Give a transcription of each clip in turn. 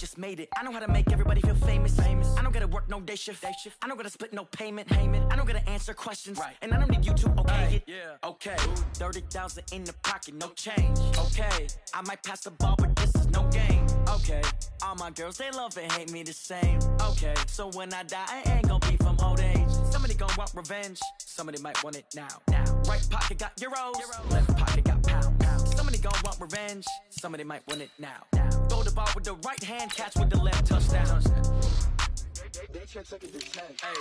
just made it. I know how to make everybody feel famous. I don't gotta work no day shift. I don't gotta split no payment. I don't gotta answer questions. Right. And I don't need you to okay it. Yeah. Okay. 30,000 in the pocket, no change. Okay. I might pass the ball, but this is no game. Okay. All my girls, they love and hate me the same. Okay. So when I die, I ain't gonna be from old age. Somebody gonna want revenge. Somebody might want it now. Right pocket got euros. Left pocket got pounds. Somebody gonna want revenge. Somebody might want it now. Throw the ball with the right hand, catch with the left, touchdown. They check second to 10. Hey.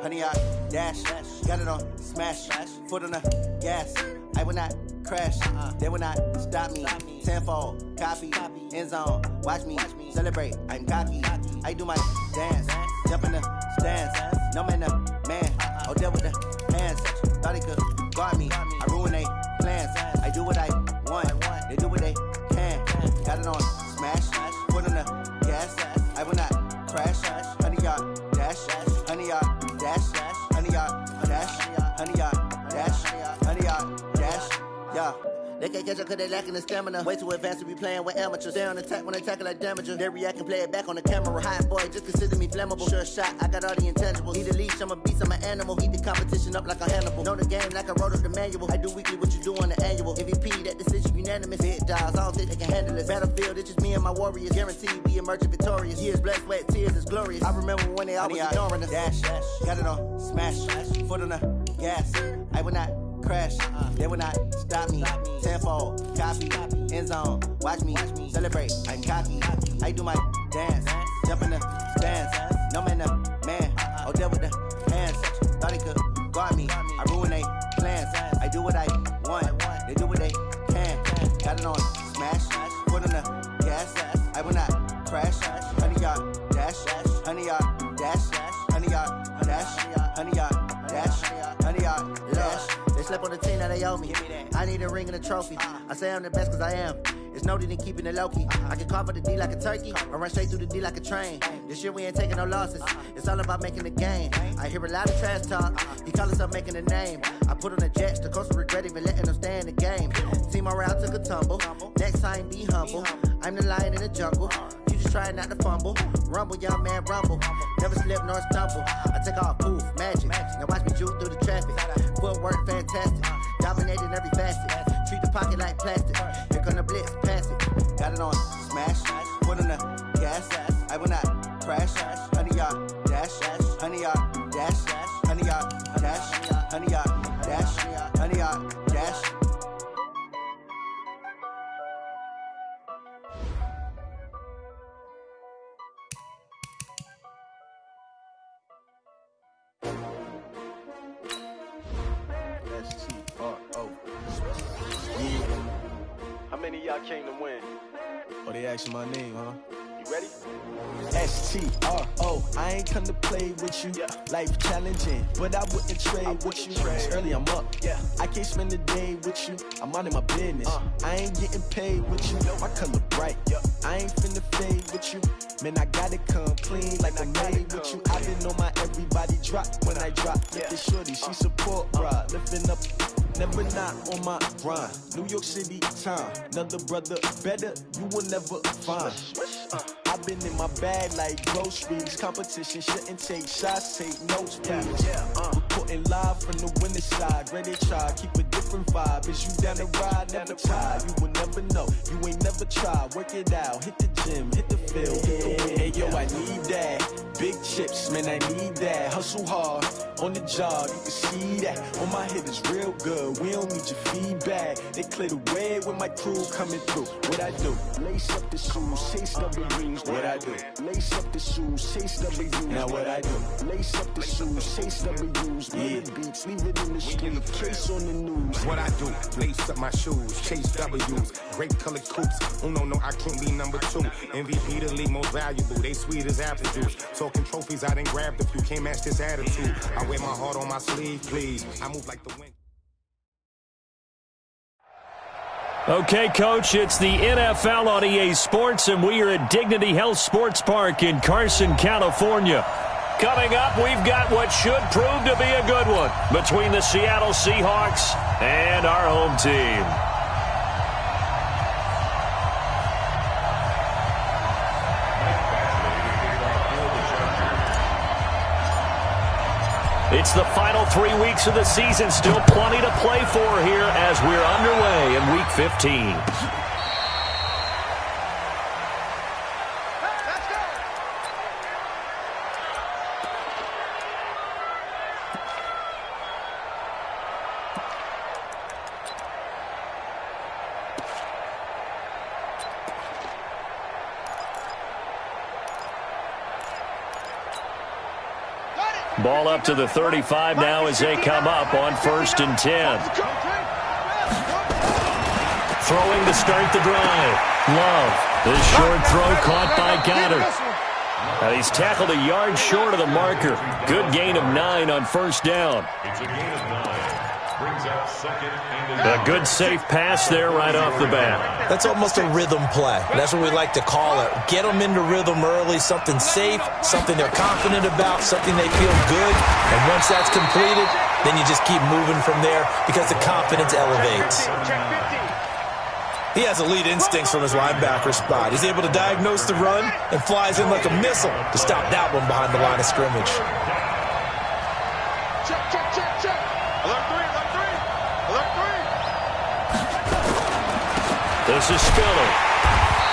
Honey, I dash, got it on smash, foot on the gas. I will not crash, they will not stop me. Tenfold, copy, end zone, watch me celebrate. I'm cocky, I do my dance, jump in the stands. No man, the man, oh deal with the hands. Thought he could guard me, I ruin they plans. I do what I want, they do what they can. Got it on smash, foot on the gas. I will not crash, honey, y'all dash, honey, y'all dash, honey, y'all dash, honey, y'all dash, honey, y'all dash, yeah. They can't catch up cause they lacking the stamina. Way too advanced to be playing with amateurs. Stay on attack when they tackle like damager. They react and play it back on the camera. Hot boy, just consider me flammable. Sure shot, I got all the intangibles. Need a leash, I'm a beast, I'm an animal. Heat the competition up like a Hannibal. Know the game like I wrote up the manual. I do weekly what you do on the annual. MVP, that decision unanimous. Big dogs, I don't think they can handle it. Battlefield, it's just me and my warriors. Guaranteed we emerging victorious. Years, blood, sweat, tears, it's glorious. I remember when they always ignoring us. Dash, got it on smash, foot on the gas. I will not crash, they will not stop me. Tenfold, copy, end zone, watch me celebrate. I'm cocky, I do my dance, jump in the stands. No man, the man, oh deal with the hands. Thought he could guard me, I ruin they plans. I do what I want, they do what they can. Got it on smash, foot on the gas. I will not crash, honey, y'all dash, honey, y'all dash, honey, y'all dash, honey, y'all dash, honey, y'all dash. They slept on the team that they owe me. I need a ring and a trophy. I say I'm the best cause I am. It's no need in keeping it low key. I can carve for the D like a turkey, or run straight through the D like a train. This year we ain't taking no losses. It's all about making the game. I hear a lot of trash talk. He call himself making a name. I put on the jets. The coach will regret even letting them stay in the game. Team morale took a tumble. Next time be humble. I'm the lion in the jungle. You just try not to fumble. Rumble, young man, rumble. Never slip nor stumble. I take off, poof, magic. Now watch me juke through the traffic. Footwork fantastic. Dominating every facet. Treat the pocket like plastic. Here come the blitz, pass it. Got it on smash, foot on the gas. I will not crash. Honey, y'all dash, honey, y'all dash, honey, y'all dash, honey, y'all dash, honey, y'all dash. How many of y'all came to win? Oh, they asking my name, huh? You ready? STRO, I ain't come to play with you. Life challenging, but I wouldn't trade with you. It's early, I'm up. I can't spend the day with you. I'm minding my business. I ain't getting paid with you. My color bright. I ain't finna fade with you. Man, I gotta come clean like I'm made with you. I been on my everybody drop when I drop. With the shorty, she support ride. Lifting up, never not on my grind. New York City time. Another brother better, you will never find. I've been in my bag like groceries. Competition shouldn't take shots, take notes, please. Reporting live from the winning side. Ready to try, keep a different vibe. Is you down the ride, never tired. You will never know, you ain't never tried. Work it out, hit the gym, hit the field, hit the wind. Hey yo, I need that. Big chips, man, I need that. Hustle hard, on the job, you can see that. On my head is real good, we don't need your feedback. They clear the way when my crew coming through. What I do? Lace up the shoes, chase double rings. What I do? Lace up the shoes, chase W's. Now what I do? Lace up the shoes, chase W's. Yeah. Beats, leave it in the street, case on the news. What I do? Lace up my shoes, chase W's. Grape colored coops. Oh no, I can't be number 2. MVP the league most valuable. They sweet as apple juice. Talking trophies, I didn't grab the few. Can't match this attitude. I wear my heart on my sleeve, please. I move like the wind. Okay, Coach, it's the NFL on EA Sports, and we are at Dignity Health Sports Park in Carson, California. Coming up, we've got what should prove to be a good one between the Seattle Seahawks and our home team. It's the final 3 weeks of the season. Still plenty to play for here as we're underway in Week 15. Ball up to the 35 now as they come up on 1st and 10. Throwing to start the drive. Love. This short throw caught by Goddard. Now he's tackled a yard short of the marker. Good gain of 9 on 1st down. It's a gain of 9. Brings up 2nd and 8. A good safe pass there right off the bat. That's almost a rhythm play. That's what we like to call it. Get them into rhythm early, something safe, something they're confident about, something they feel good. And once that's completed, then you just keep moving from there because the confidence elevates. He has elite instincts from his linebacker spot. He's able to diagnose the run and flies in like a missile to stop that one behind the line of scrimmage. Check. Alert 3. This is Spiller.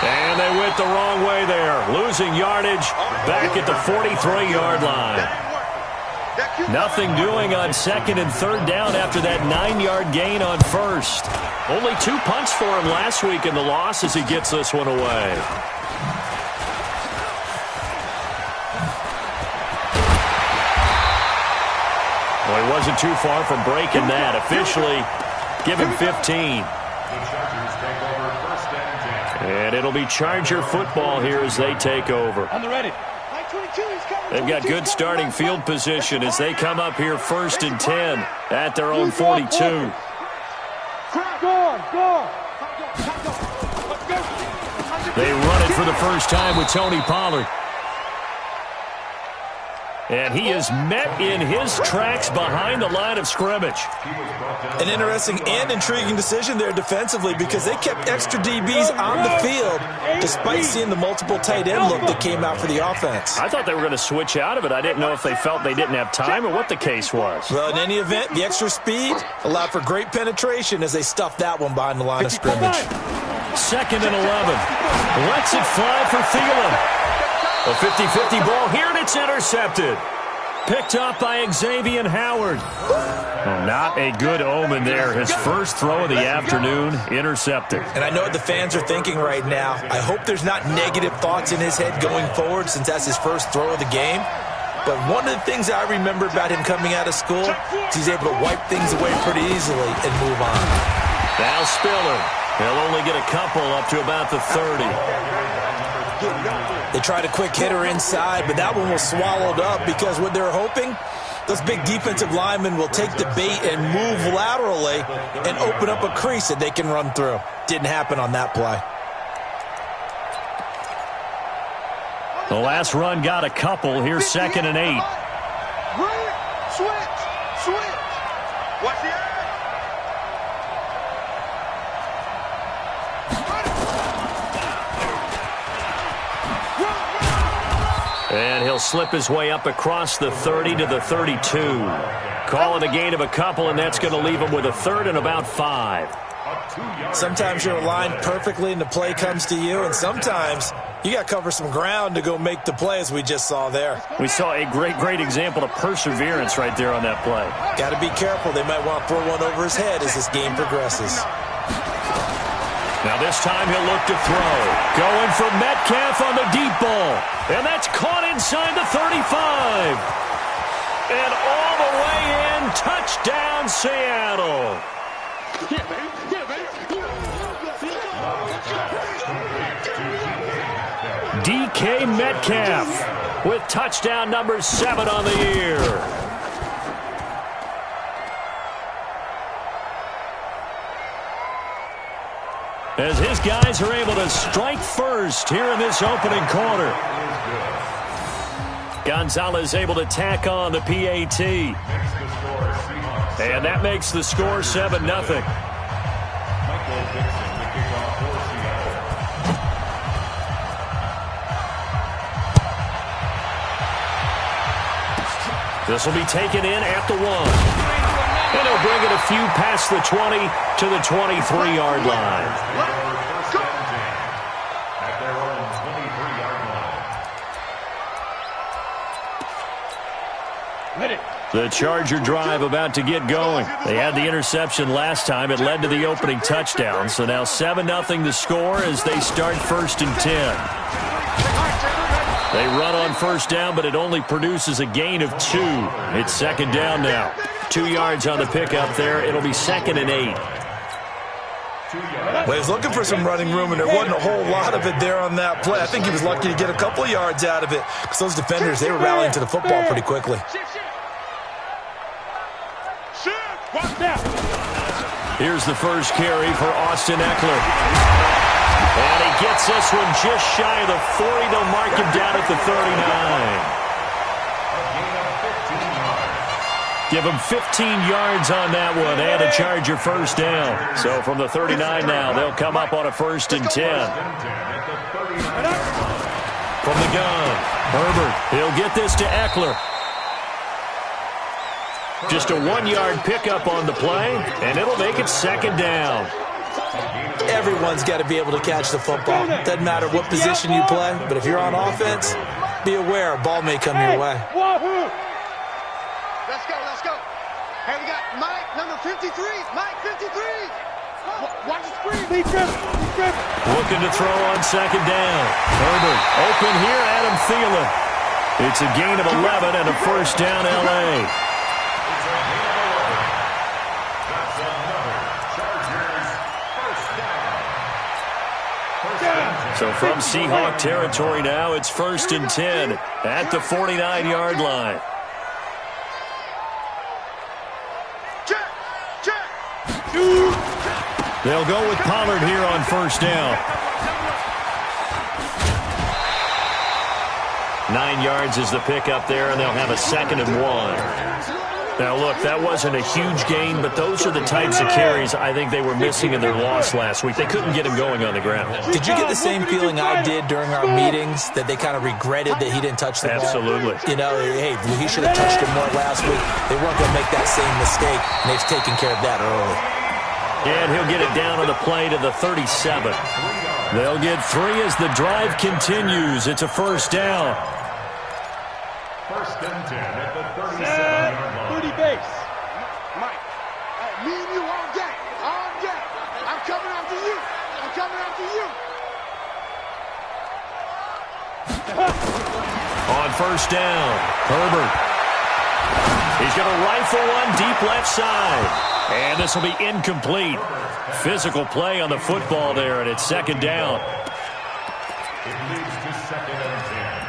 And they went the wrong way there. Losing yardage back at the 43-yard line. Nothing doing on 2nd and 3rd down after that 9-yard gain on 1st. Only 2 punts for him last week in the loss as he gets this one away. Well, he wasn't too far from breaking that. Officially, give him 15. And it'll be Charger football here as they take over. On the ready. They've got good starting field position as they come up here 1st and 10 at their own 42. They run it for the first time with Tony Pollard. And he is met in his tracks behind the line of scrimmage. An interesting and intriguing decision there defensively because they kept extra DBs on the field despite seeing the multiple tight end look that came out for the offense. I thought they were going to switch out of it. I didn't know if they felt they didn't have time or what the case was. Well, in any event, the extra speed allowed for great penetration as they stuffed that one behind the line of scrimmage. 2nd and 11. Lets it fly for Thielen. A 50-50 ball here, and it's intercepted. Picked up by Xavier Howard. Not a good omen there. His first throw of the afternoon, intercepted. And I know what the fans are thinking right now. I hope there's not negative thoughts in his head going forward since that's his first throw of the game. But one of the things I remember about him coming out of school is he's able to wipe things away pretty easily and move on. Now Spiller. He'll only get a couple up to about the 30. They tried a quick hitter inside, but that one was swallowed up because what they're hoping, those big defensive linemen will take the bait and move laterally and open up a crease that they can run through. Didn't happen on that play. The last run got a couple. Here's 2nd and 8. Switch. Watch the eye. And he'll slip his way up across the 30 to the 32. Call it a gain of a couple, and that's going to leave him with a 3rd and about 5. Sometimes you're aligned perfectly and the play comes to you, and sometimes you got to cover some ground to go make the play as we just saw there. We saw a great example of perseverance right there on that play. Got to be careful. They might want to throw one over his head as this game progresses. Now this time he'll look to throw. Going for Metcalf on the deep ball. And that's caught inside the 35. And all the way in, touchdown Seattle. DK Metcalf with touchdown number 7 on the year. As his guys are able to strike first here in this opening quarter. Gonzalez able to tack on the PAT. And that makes the score 7-0. This will be taken in at the 1. And he'll bring it a few past the 20 to the 23-yard line. The Charger drive about to get going. They had the interception last time. It led to the opening touchdown. So now 7-0 the score as they start 1st and 10. They run on first down, but it only produces a gain of 2. It's 2nd down now. 2 yards on the pickup there. It'll be 2nd and 8. Well, he was looking for some running room, and there wasn't a whole lot of it there on that play. I think he was lucky to get a couple of yards out of it because those defenders, they were rallying to the football pretty quickly. Here's the first carry for Austin Eckler. And he gets this one just shy of the 40. They'll mark him down at the 39. Give him 15 yards on that one and a Charger first down. So from the 39 now, they'll come up on a 1st and 10. From the gun, Herbert. He'll get this to Eckler. Just a 1-yard pickup on the play, and it'll make it 2nd down. Everyone's got to be able to catch the football. Doesn't matter what position you play, but if you're on offense, be aware a ball may come your way. Let's go. Hey, we got Mike, number 53. Mike, 53. Watch the screen. Looking to throw on 2nd down. Herbert open here, Adam Thielen. It's a gain of 11 and a 1st down, L.A. So from Seahawk territory now, it's 1st and 10 at the 49-yard line. They'll go with Pollard here on 1st down. 9 yards is the pickup there, and they'll have a 2nd and 1. Now, look, that wasn't a huge gain, but those are the types of carries I think they were missing in their loss last week. They couldn't get him going on the ground. Did you get the same feeling I did during our meetings, that they kind of regretted that he didn't touch the ball? Absolutely. You know, hey, he should have touched it more last week. They weren't going to make that same mistake, and they've taken care of that early. And he'll get it down on the play to the 37. They'll get 3 as the drive continues. It's a 1st down. 1st and 10 at the 37-yard line. 30 base. Mike, me and you all day. I'm coming after you. On 1st down, Herbert. He's going to rifle one deep left side. And this will be incomplete. Physical play on the football there, and it's 2nd down. It leads to 2nd and 10.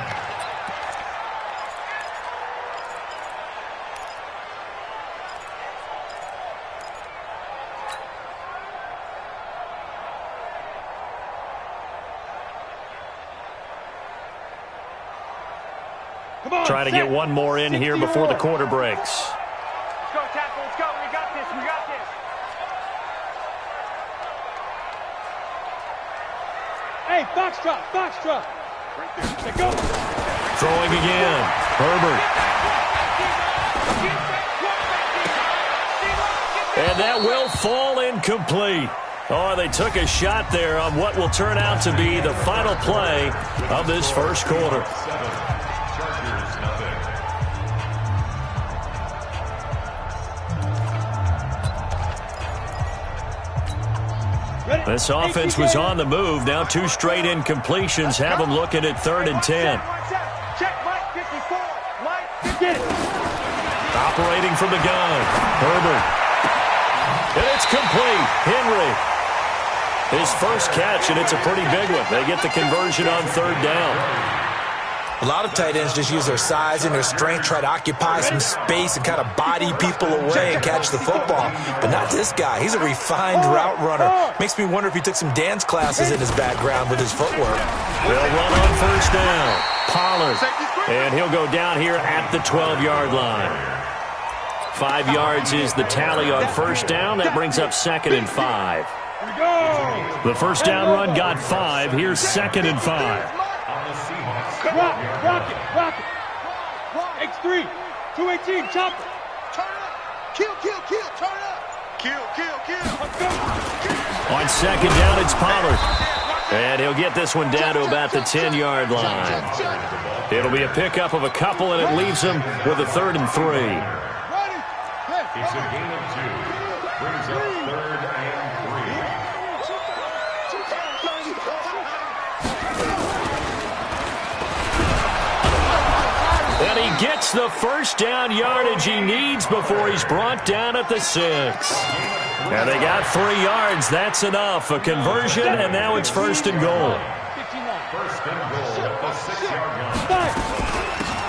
Trying to get one more in here before the quarter breaks. Let's go, tackle. Let's go. We got this. Hey, foxtrot. Right there. Let's go. Throwing again. Herbert. And that will fall incomplete. Oh, they took a shot there on what will turn out to be the final play of this first quarter. Ready? This offense was on the move. Now 2 straight incompletions have them looking at 3rd and 10. Check Mike 54. Mike, get it. Operating from the gun, Herbert. And it's complete. Henry. His first catch, and it's a pretty big one. They get the conversion on 3rd down. A lot of tight ends just use their size and their strength, try to occupy some space and kind of body people away and catch the football. But not this guy. He's a refined route runner. Makes me wonder if he took some dance classes in his background with his footwork. They'll run on 1st down. Pollard. And he'll go down here at the 12-yard line. 5 yards is the tally on 1st down. That brings up 2nd and 5. The 1st down run got 5. Here's 2nd and 5. Rock it. X3, 218, chop it. Turn up. Kill, turn up. Kill. On 2nd down, it's Pollard. And he'll get this one down to about the 10-yard line. It'll be a pickup of a couple, and it leaves him with a 3rd and 3. It's a gain of 2. Brings up 3rd and 3. And he gets the 1st down yardage he needs before he's brought down at the 6. And they got 3 yards. That's enough. A conversion, and now it's 1st and goal. 1st and goal at the 6-yard line.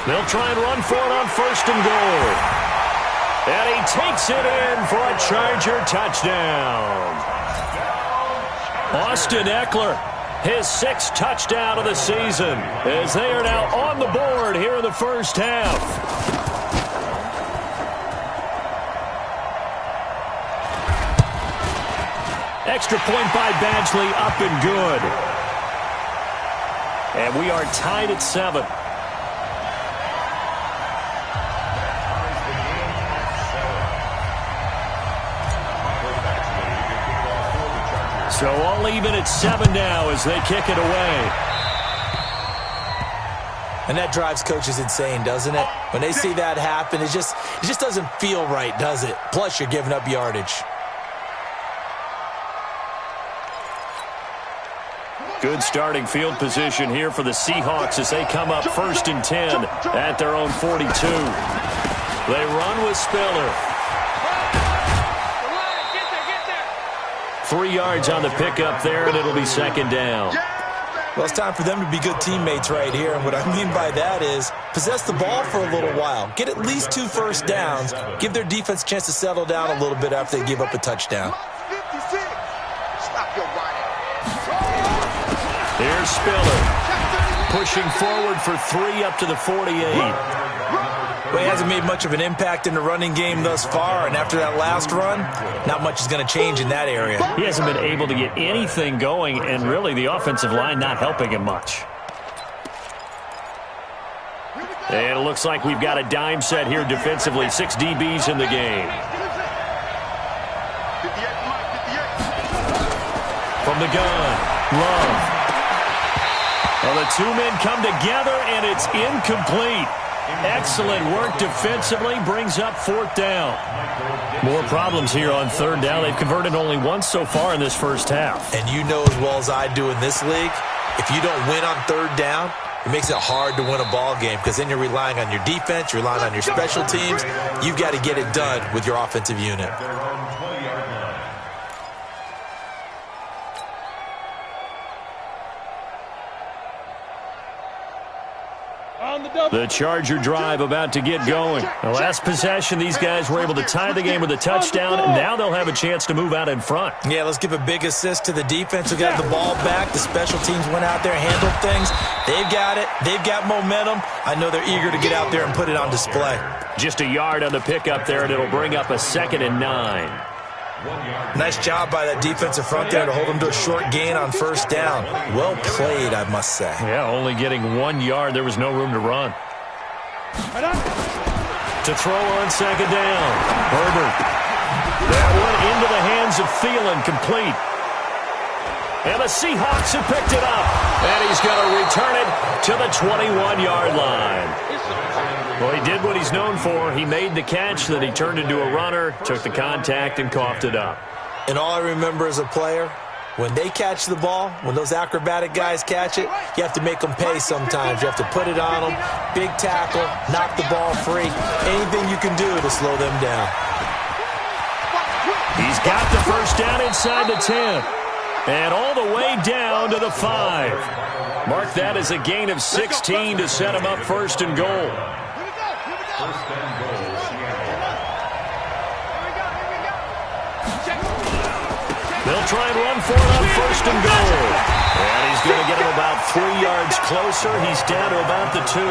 They'll try and run for it on 1st and goal. And he takes it in for a Charger touchdown. Austin Eckler, his 6th touchdown of the season, as they are now on the board here in the first half. Extra point by Badgley, up and good. And we are tied at 7. So all even at 7 now as they kick it away. And that drives coaches insane, doesn't it? When they see that happen, it just doesn't feel right, does it? Plus, you're giving up yardage. Good starting field position here for the Seahawks as they come up 1st and 10 at their own 42. They run with Spiller. 3 yards on the pickup there, and it'll be 2nd down. Well, it's time for them to be good teammates right here. And what I mean by that is possess the ball for a little while. Get at least 2 first downs. Give their defense a chance to settle down a little bit after they give up a touchdown. Here's Spiller. Pushing forward for 3 up to the 48. Well, he hasn't made much of an impact in the running game thus far, and after that last run, not much is going to change in that area. He hasn't been able to get anything going, and really the offensive line not helping him much. And it looks like we've got a dime set here defensively. 6 DBs in the game. From the gun, Love. Well, the 2 men come together, and it's incomplete. Excellent work defensively, brings up 4th down. More problems here on 3rd down. They've converted only once so far in this first half. And you know as well as I do in this league, if you don't win on 3rd down, it makes it hard to win a ball game because then you're relying on your defense, you're relying on your special teams. You've got to get it done with your offensive unit. The Charger drive about to get going. The last possession, these guys were able to tie the game with a touchdown, and now they'll have a chance to move out in front. Yeah, let's give a big assist to the defense who got the ball back. The special teams went out there, handled things. They've got it. They've got momentum. I know they're eager to get out there and put it on display. Just a yard on the pickup there, and it'll bring up a 2nd and 9. Nice job by that defensive front there to hold them to a short gain on 1st down. Well played, I must say. Yeah, only getting 1 yard. There was no room to run. To throw on 2nd down. Herbert. That one into the hands of Thielen, complete. And the Seahawks have picked it up. And he's going to return it to the 21-yard line. Well, he did what he's known for. He made the catch, then he turned into a runner, took the contact, and coughed it up. And all I remember as a player When they catch the ball, when those acrobatic guys catch it, you have to make them pay sometimes. You have to put it on them, big tackle, knock the ball free. Anything you can do to slow them down. He's got the first down inside the 10. And all the way down to the 5. Mark that as a gain of 16 to set him up first and goal. First and goal, They'll try and run for it on first and goal. And he's going to get him about 3 yards closer. He's down to about the 2.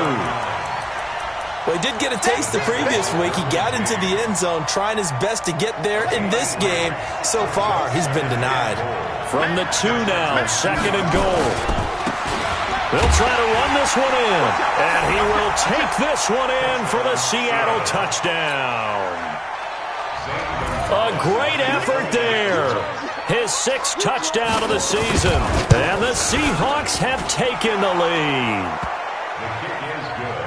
Well, he did get a taste the previous week. He got into the end zone trying his best to get there in this game. So far, he's been denied. From the 2 now, second and goal. They'll try to run this one in. And he will take this one in for the Seattle touchdown. A great effort there. His 6th touchdown of the season. And the Seahawks have taken the lead. The kick is good.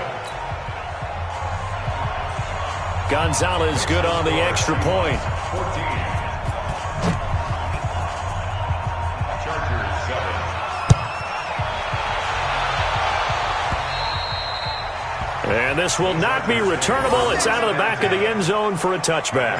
Gonzalez good on the extra point. 14. Chargers 7. And this will not be returnable. It's out of the back of the end zone for a touchback.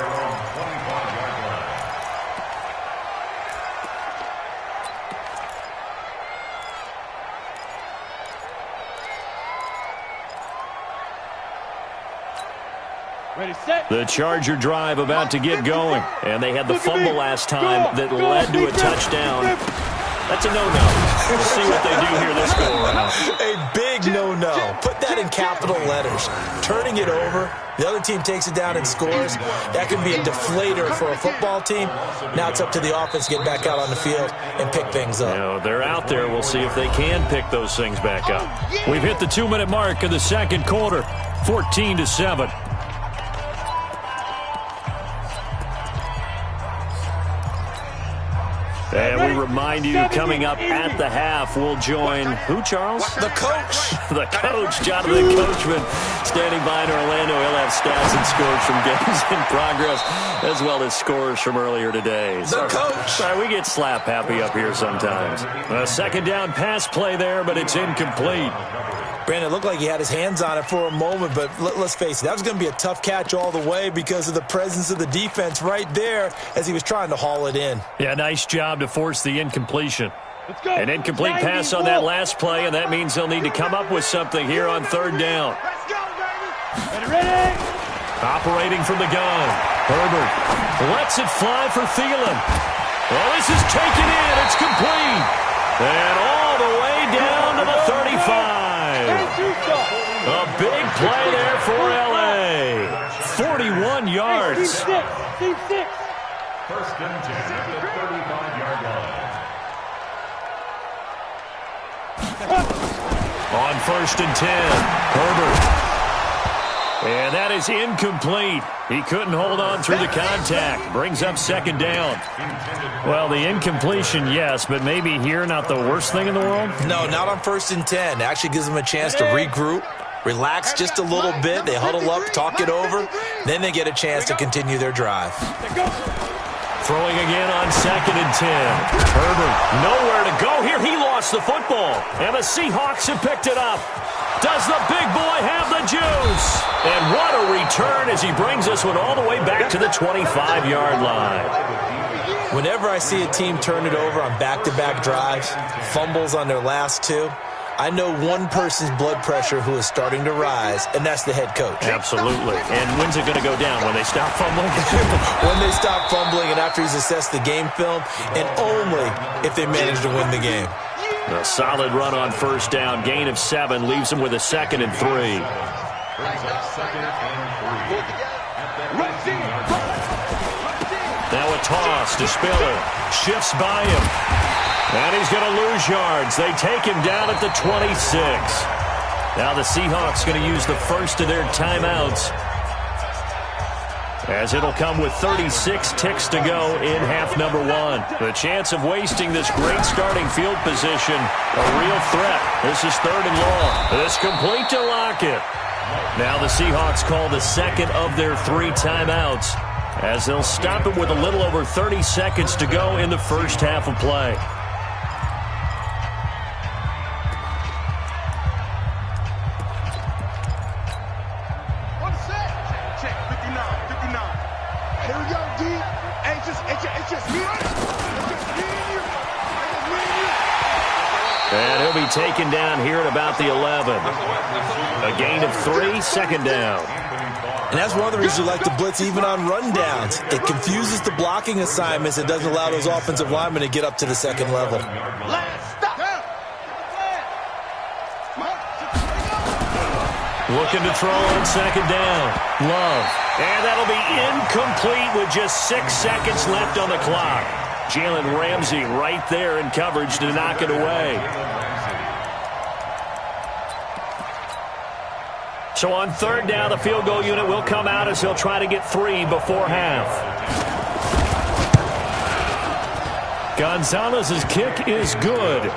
The Charger drive about to get going. And they had the fumble last time that led to a touchdown. That's a no-no. We'll see what they do here this go-around. A big no-no. Put that in capital letters. Turning it over, the other team takes it down and scores. That can be a deflator for a football team. Now it's up to the offense to get back out on the field and pick things up. You know, they're out there. We'll see if they can pick those things back up. We've hit the 2-minute mark of the second quarter. 14-7. And we remind you, coming up at the half, we'll join who, Charles? The coach. The coach, Jonathan Coachman, standing by in Orlando. He'll have stats and scores from games in progress, as well as scores from earlier today. The coach. Sorry, we get slap happy up here sometimes. A second down pass play there, but it's incomplete. Brandon, it looked like he had his hands on it for a moment, but let's face it, that was going to be a tough catch all the way because of the presence of the defense right there as he was trying to haul it in. Yeah, nice job to force the incompletion. An incomplete pass on that last play, and that means they'll need to come up with something here on third down. Operating from the gun. Herbert lets it fly for Thielen. Well, this is taken in. It's complete. And all the way down to the 35. A big play there for L.A. 41 yards. First and 10 at the 35-yard line. On first and 10, Herbert. And that is incomplete. He couldn't hold on through the contact. Brings up second down. Well, the incompletion, yes, but maybe here not the worst thing in the world? No, not on first and 10. It actually gives them a chance to regroup, relax just a little bit. They huddle up, talk it over. Then they get a chance to continue their drive. Throwing again on second and 10. Herbert, nowhere to go here. He lost the football. And the Seahawks have picked it up. Does the big boy have the juice? And what a return as he brings this one all the way back to the 25-yard line. Whenever I see a team turn it over on back-to-back drives, fumbles on their last two, I know one person's blood pressure who is starting to rise, and that's the head coach. Absolutely. And when's it going to go down? When they stop fumbling? When they stop fumbling and after he's assessed the game film, and only if they manage to win the game. A solid run on first down. Gain of 7 leaves him with a second and 3. Brings up second and 3. Now a toss to Spiller. Shifts by him. And he's going to lose yards. They take him down at the 26. Now the Seahawks going to use the first of their timeouts, as it'll come with 36 ticks to go in half number 1. The chance of wasting this great starting field position, a real threat. This is third and long. This complete to Lockett. Now the Seahawks call the second of their 3 timeouts as they'll stop it with a little over 30 seconds to go in the first half of play. And he'll be taken down here at about the 11. A gain of 3, second down. And that's one of the reasons you like to blitz even on rundowns. It confuses the blocking assignments. It doesn't allow those offensive linemen to get up to the second level. Looking to throw on second down. Love. And that'll be incomplete with just 6 seconds left on the clock. Jalen Ramsey right there in coverage to knock it away. So on third down, the field goal unit will come out as he'll try to get 3 before half. Gonzalez's kick is good.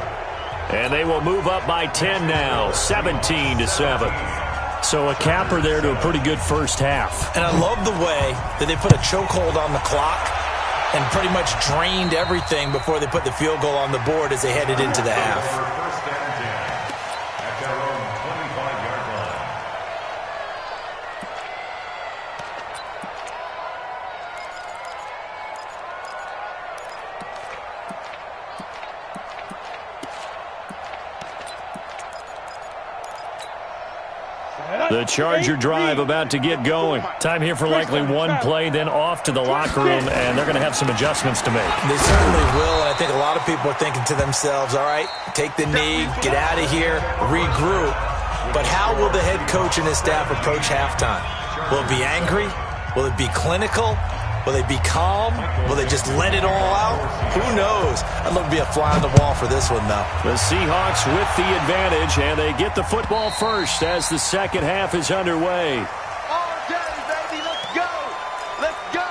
And they will move up by 10 now, 17-7. So a capper there to a pretty good first half. And I love the way that they put a chokehold on the clock and pretty much drained everything before they put the field goal on the board as they headed into the half. The Charger drive about to get going. Time here for likely one play, then off to the locker room, and they're going to have some adjustments to make. They certainly will, and I think a lot of people are thinking to themselves, all right, take the knee, get out of here, regroup. But how will the head coach and his staff approach halftime? Will it be angry? Will it be clinical? Will they be calm? Will they just let it all out? Who knows? I'd love to be a fly on the wall for this one, though. The Seahawks with the advantage, and they get the football first as the second half is underway. All day, baby. Let's go. Let's go.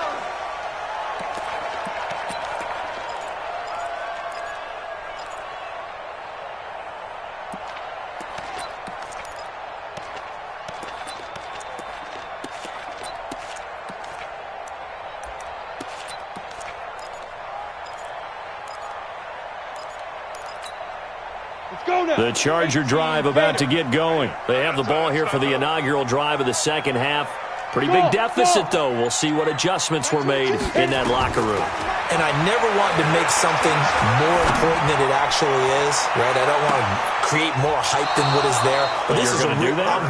The Charger drive about to get going. They have the ball here for the inaugural drive of the second half. Pretty big deficit, though. We'll see what adjustments were made in that locker room. And I never want to make something more important than it actually is, right? I don't want to create more hype than what is there. But this is I'm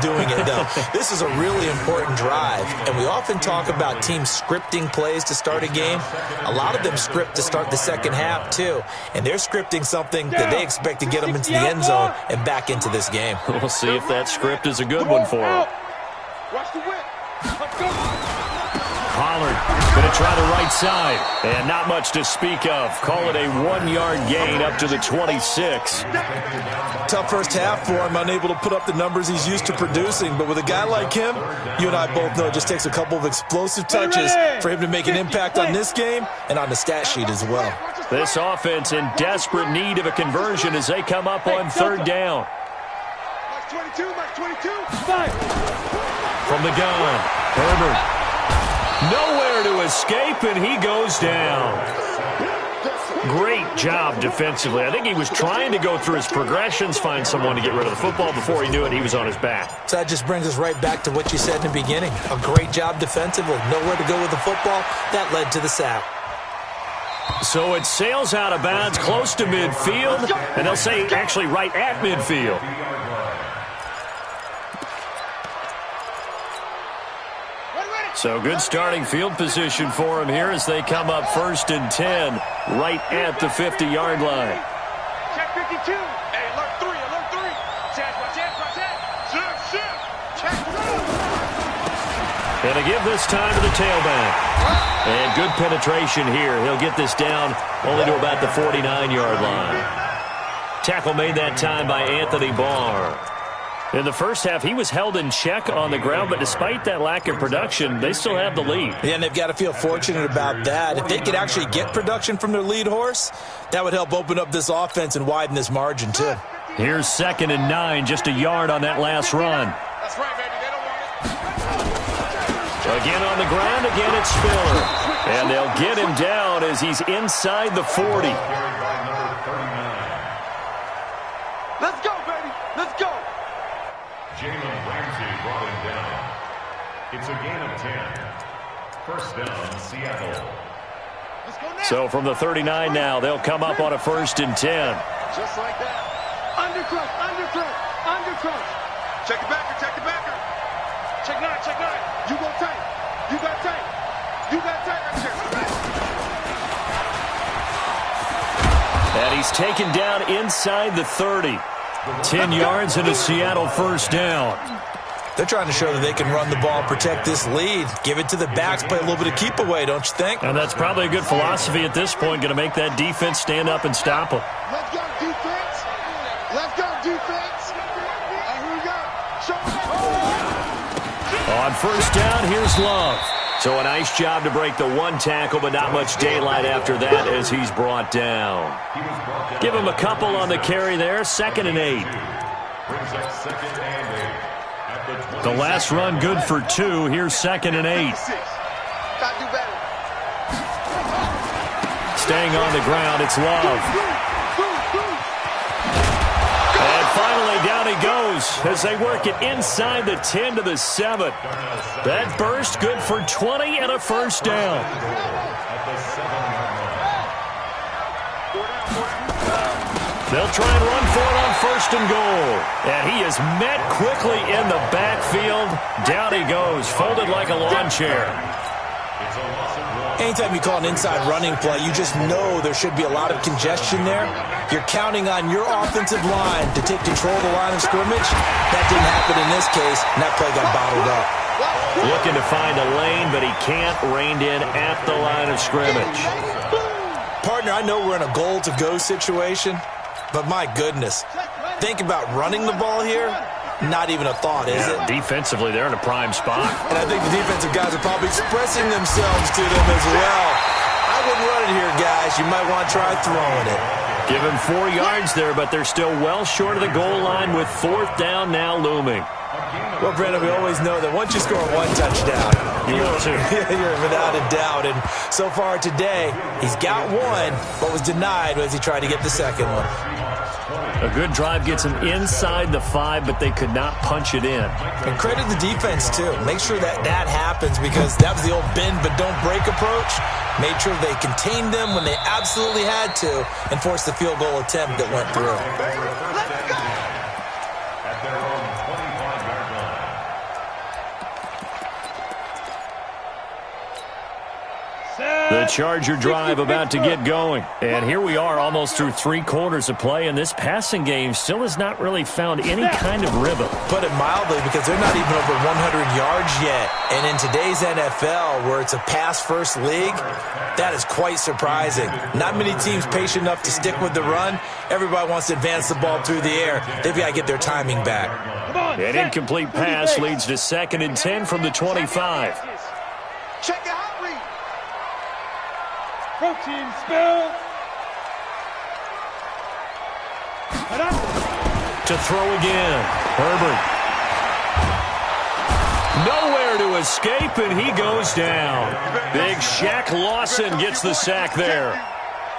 doing it, though. This is a really important drive. And we often talk about teams scripting plays to start a game. A lot of them script to start the second half, too. And they're scripting something that they expect to get them into the end zone and back into this game. We'll see if that script is a good one for them. Watch the whip. Pollard going to try the right side. And not much to speak of. Call it a 1-yard gain up to the 26. Tough first half for him, unable to put up the numbers he's used to producing. But with a guy like him, you and I both know it just takes a couple of explosive touches for him to make an impact on this game and on the stat sheet as well. This offense in desperate need of a conversion as they come up on third down. Max 22, Max 22. From the gun, Herbert. Nowhere to escape, and he goes down. Great job defensively. I think he was trying to go through his progressions, find someone to get rid of the football. Before he knew it, he was on his back. So that just brings us right back to what you said in the beginning. A great job defensively. Nowhere to go with the football. That led to the sack. So it sails out of bounds close to midfield, and they'll say actually right at midfield. So good starting field position for him here as they come up 1st and 10 right at the 50-yard line. Check 52. Hey, alert 3, alert 3. Check, check. And to give this time to the tailback. And good penetration here. He'll get this down only to about the 49-yard line. Tackle made that time by Anthony Barr. In the first half, he was held in check on the ground, but despite that lack of production, they still have the lead. Yeah, and they've got to feel fortunate about that. If they could actually get production from their lead horse, that would help open up this offense and widen this margin, too. Here's 2nd and 9, just a yard on that last run. That's right, baby. They don't want it. Again on the ground, again it's Spiller. And they'll get him down as he's inside the 40. Let's go, baby. Let's go. Jalen Ramsey brought him down. It's a gain of 10. First down, Seattle. Let's go now. So from the 39 now, they'll come up on a 1st and 10. Just like that. Undercrush, undercrush, undercrush. Check the backer, check the backer. Check 9, check 9. You go tight. You got tight. You got tight right there. And he's taken down inside the 30. 10 yards and a Seattle first down. They're trying to show that they can run the ball, protect this lead, give it to the backs, play a little bit of keep away, don't you think? And that's probably a good philosophy at this point, going to make that defense stand up and stop them. Let's go, defense. Let's go, defense. Here we go. Show me. On first down, here's Love. So a nice job to break the one tackle, but not much daylight after that as he's brought down. Give him a couple on the carry there, 2nd and 8. The last run good for 2. Here's 2nd and 8. Gotta do better. Staying on the ground, it's Love. And finally down he goes as they work it inside the 10 to the 7. That burst good for 20 and a first down. They'll try and run for it on 1st and goal. And he is met quickly in the backfield. Down he goes, folded like a lawn chair. Anytime you call an inside running play, you just know there should be a lot of congestion there. You're counting on your offensive line to take control of the line of scrimmage. That didn't happen in this case, and that play got bottled up. Looking to find a lane, but he can't rein in at the line of scrimmage. Partner, I know we're in a goal-to-go situation, but my goodness, think about running the ball here. Not even a thought, is it? Defensively, they're in a prime spot. And I think the defensive guys are probably expressing themselves to them as well. I wouldn't run it here, guys. You might want to try throwing it. Give him 4 yards there, but they're still well short of the goal line with 4th down now looming. Well, Brandon, we always know that once you score one touchdown, you're without a doubt. And so far today, he's got one, but was denied as he tried to get the second one. A good drive gets him inside the 5, but they could not punch it in. And credit the defense, too. Make sure that happens because that was the old bend but don't break approach. Made sure they contained them when they absolutely had to and forced the field goal attempt that went through. Let's go. At their own 25-yard line. The Charger drive about to get going. And here we are almost through 3 quarters of play, and this passing game still has not really found any kind of rhythm. Put it mildly, because they're not even over 100 yards yet. And in today's NFL, where it's a pass-first league, that is quite surprising. Not many teams patient enough to stick with the run. Everybody wants to advance the ball through the air. They've got to get their timing back. An incomplete pass leads to 2nd and 10 from the 25. Check the hot read. Protein spill. To throw again. Herbert. Nowhere to escape, and he goes down. Big Shaq Lawson gets the sack there.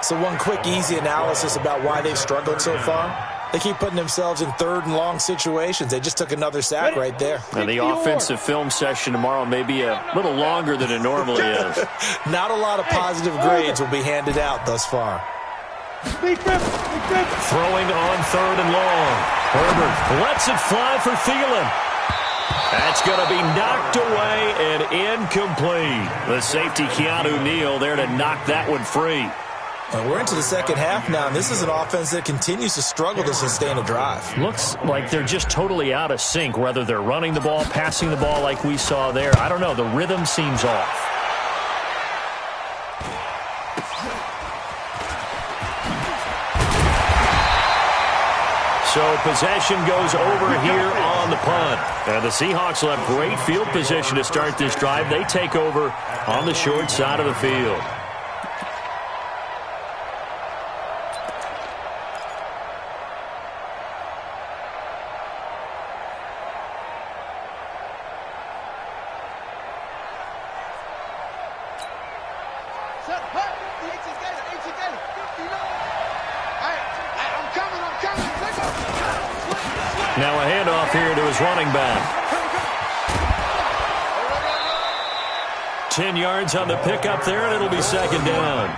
So one quick, easy analysis about why they've struggled so far. They keep putting themselves in 3rd and long situations. They just took another sack right there. Now, the offensive film session tomorrow may be a little longer than it normally is. Not a lot of positive grades will be handed out thus far. Throwing on 3rd and long. Herbert lets it fly for Thielen. That's going to be knocked away and incomplete. The safety, Keanu Neal, there to knock that one free. We're into the second half now, and this is an offense that continues to struggle to sustain a drive. Looks like they're just totally out of sync, whether they're running the ball, passing the ball like we saw there. I don't know. The rhythm seems off. So possession goes over here on the punt. And the Seahawks will have great field position to start this drive. They take over on the short side of the field. Now a handoff here to his running back. 10 yards on the pickup there, and it'll be second down.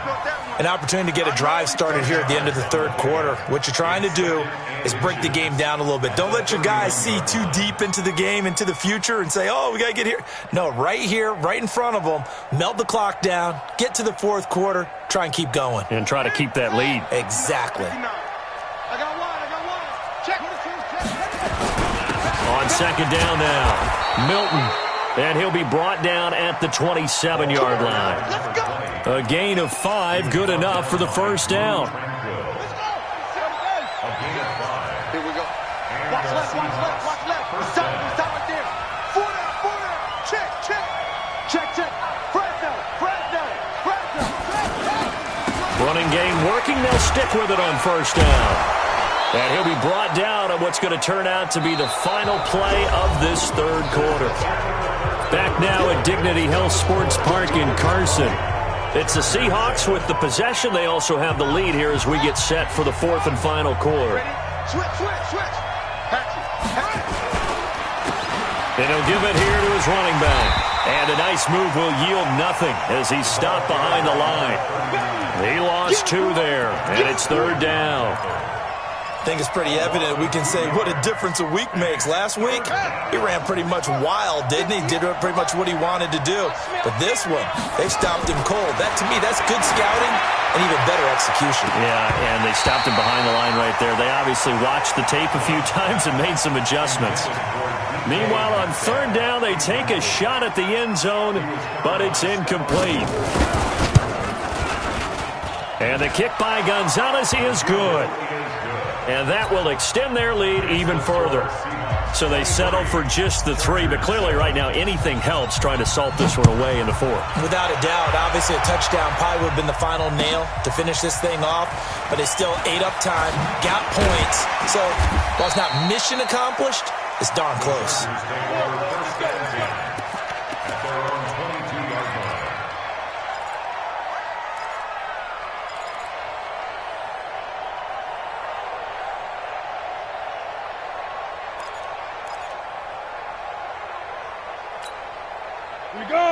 An opportunity to get a drive started here at the end of the third quarter. What you're trying to do is break the game down a little bit. Don't let your guys see too deep into the game, into the future, and say, oh, we got to get here. No, right here, right in front of them, melt the clock down, get to the fourth quarter, try and keep going. And try to keep that lead. Exactly. On second down now, Milton. And he'll be brought down at the 27-yard line. A gain of 5, good enough for the first down. Here we go. Watch left. Stop right there. 4 down. Check. Fresno. Running game working. They'll stick with it on first down. And he'll be brought down on what's going to turn out to be the final play of this third quarter. Back now at Dignity Health Sports Park in Carson. It's the Seahawks with the possession. They also have the lead here as we get set for the fourth and final quarter. Switch. And he'll give it here to his running back. And a nice move will yield nothing as he's stopped behind the line. He lost 2 there, and it's third down. I think it's pretty evident we can say what a difference a week makes. Last week, he ran pretty much wild, didn't he? Did pretty much what he wanted to do. But this one, they stopped him cold. That, to me, that's good scouting and even better execution. Yeah, and they stopped him behind the line right there. They obviously watched the tape a few times and made some adjustments. Meanwhile, on third down, they take a shot at the end zone, but it's incomplete. And the kick by Gonzalez is good. And that will extend their lead even further. So they settle for just the 3, but clearly right now anything helps trying to salt this one away in the fourth. Without a doubt, obviously a touchdown probably would have been the final nail to finish this thing off, but they still ate up time, got points. So while it's not mission accomplished, it's darn close.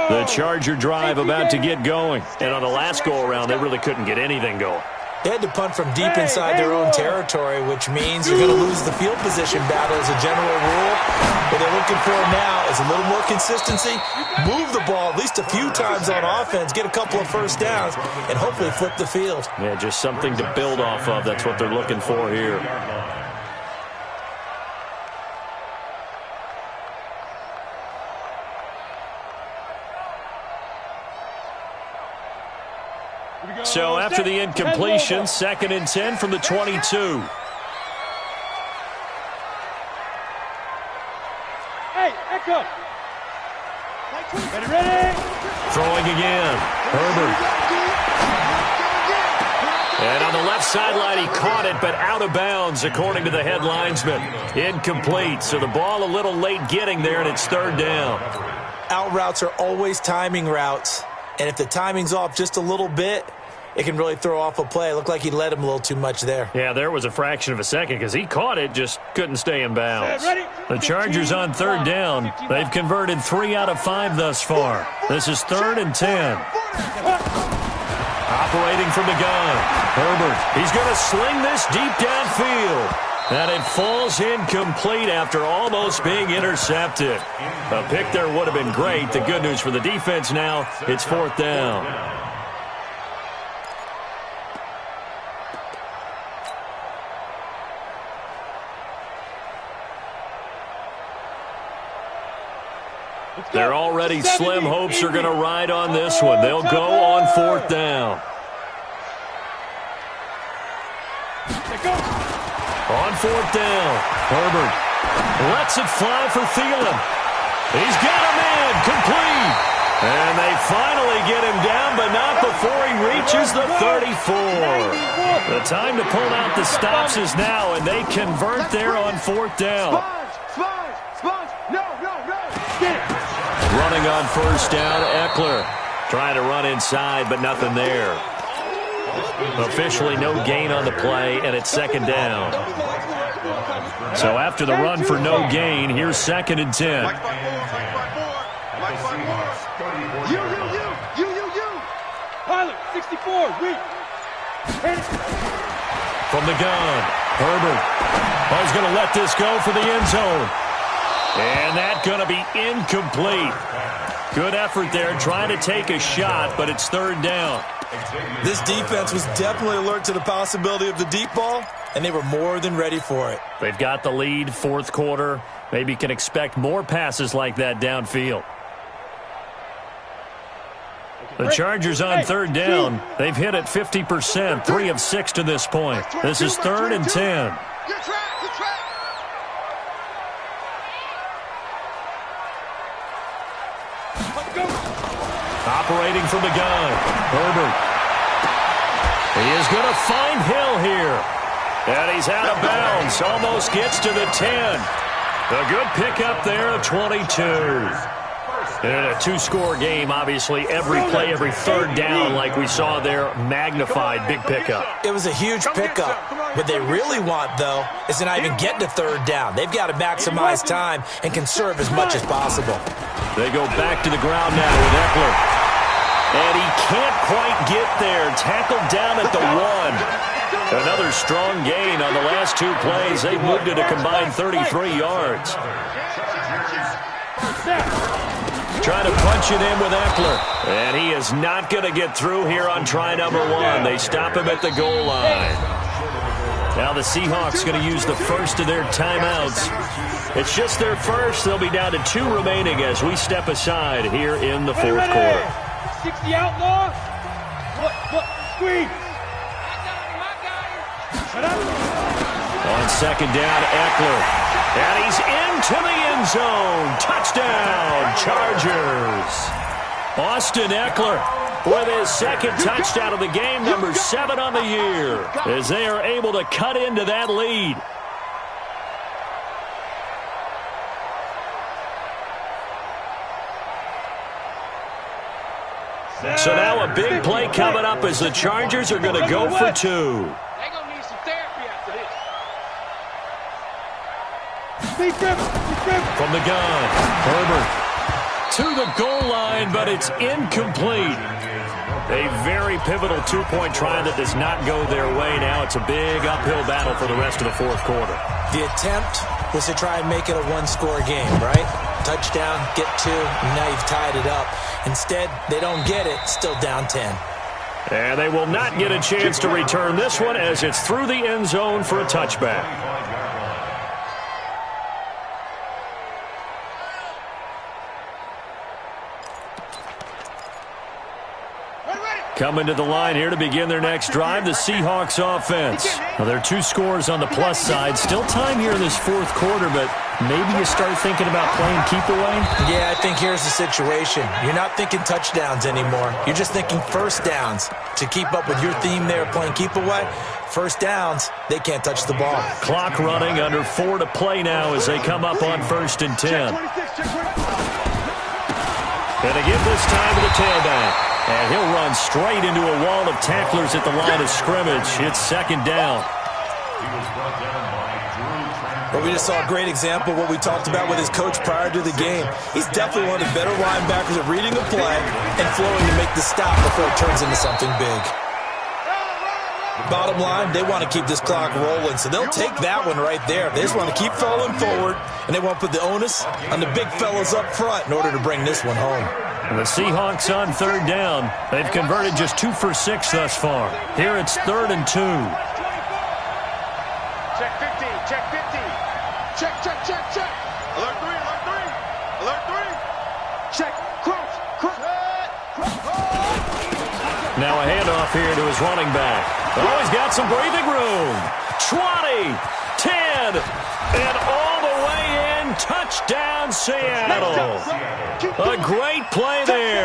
The Charger drive about to get going. And on the last go-around, they really couldn't get anything going. They had to punt from deep inside their own territory, which means you're going to lose the field position battle as a general rule. What they're looking for now is a little more consistency, move the ball at least a few times on offense, get a couple of first downs, and hopefully flip the field. Yeah, just something to build off of. That's what they're looking for here. So after the incompletion, 2nd and 10 from the 22. Hey, Echo. Ready. Throwing again. Herbert. And on the left sideline, he caught it, but out of bounds, according to the head linesman. Incomplete. So the ball a little late getting there, and it's third down. Out routes are always timing routes. And if the timing's off just a little bit, it can really throw off a play. It looked like he led him a little too much there. Yeah, there was a fraction of a second because he caught it, just couldn't stay in bounds. The Chargers on third down. They've converted 3 out of 5 thus far. This is 3rd and 10. Operating from the gun. Herbert, he's going to sling this deep downfield. And it falls incomplete after almost being intercepted. A pick there would have been great. The good news for the defense now, it's 4th down. Their already slim hopes are going to ride on this one. They'll go on 4th down. On 4th down, Herbert lets it fly for Thielen. He's got him in, complete. And they finally get him down, but not before he reaches the 34. The time to pull out the stops is now, and they convert there on 4th down. No. Get it. Running on 1st down, Eckler. Trying to run inside, but nothing there. Officially no gain on the play, and it's second down. So after the run for no gain, here's 2nd and 10. Pilot, 64, reach. From the gun, Herbert. He's going to let this go for the end zone. And that's going to be incomplete. Good effort there, trying to take a shot, but it's 3rd down. This defense was definitely alert to the possibility of the deep ball, and they were more than ready for it. They've got the lead, 4th quarter. Maybe can expect more passes like that downfield. The Chargers on 3rd down. They've hit it 50%, 3 of 6 to this point. This is 3rd and 10. Operating from the gun, Herbert. He is going to find Hill here. And he's out of bounds. Almost gets to the 10. A good pickup there of 22. In a 2-score game, obviously, every play, every 3rd down, like we saw there, magnified, big pickup. It was a huge pickup. What they really want, though, is to not even get to 3rd down. They've got to maximize time and conserve as much as possible. They go back to the ground now with Eckler. And he can't quite get there. Tackled down at the 1. Another strong gain on the last 2 plays. They've moved it a combined 33 yards. Trying to punch it in with Eckler. And he is not going to get through here on try number 1. They stop him at the goal line. Now the Seahawks going to use the first of their timeouts. It's just their first. They'll be down to 2 remaining as we step aside here in the 4th quarter. 60 outlaw. Look, squeeze. On 2nd down, Eckler. And he's into the end zone. Touchdown, Chargers. Austin Eckler with his 2nd touchdown of the game, number 7 on the year, as they are able to cut into that lead. So now a big play coming up as the Chargers are going to go for 2. They're going to need some therapy after this. From the gun, Herbert to the goal line, but it's incomplete. A very pivotal 2-point try that does not go their way. Now it's a big uphill battle for the rest of the 4th quarter. The attempt was to try and make it a 1-score game, right? Touchdown, get 2, and now you've tied it up. Instead, they don't get it, still down 10. And they will not get a chance to return this one as it's through the end zone for a touchback. Coming to the line here to begin their next drive, the Seahawks offense. Now, there are 2 scores on the plus side. Still time here in this 4th quarter, but maybe you start thinking about playing keep away? Yeah, I think here's the situation. You're not thinking touchdowns anymore. You're just thinking 1st downs. To keep up with your theme there, playing keep away, 1st downs, they can't touch the ball. Clock running, under 4 to play now as they come up on 1st and 10. And again this time to the tailback. And he'll run straight into a wall of tacklers at the line of scrimmage. It's 2nd down. Well, we just saw a great example of what we talked about with his coach prior to the game. He's definitely one of the better linebackers at reading a play and flowing to make the stop before it turns into something big. Bottom line, they want to keep this clock rolling, so they'll take that one right there. They just want to keep falling forward, and they want to put the onus on the big fellas up front in order to bring this one home. And the Seahawks on 3rd down. They've converted just 2 for 6 thus far. Here it's 3rd and 2. Check 15, check 15. Check. Alert 3, alert 3. Alert 3. Check, cross. Now a handoff here to his running back. Oh, he's got some breathing room. 20, 10, and all the way in. Touchdown, Seattle. A great play there.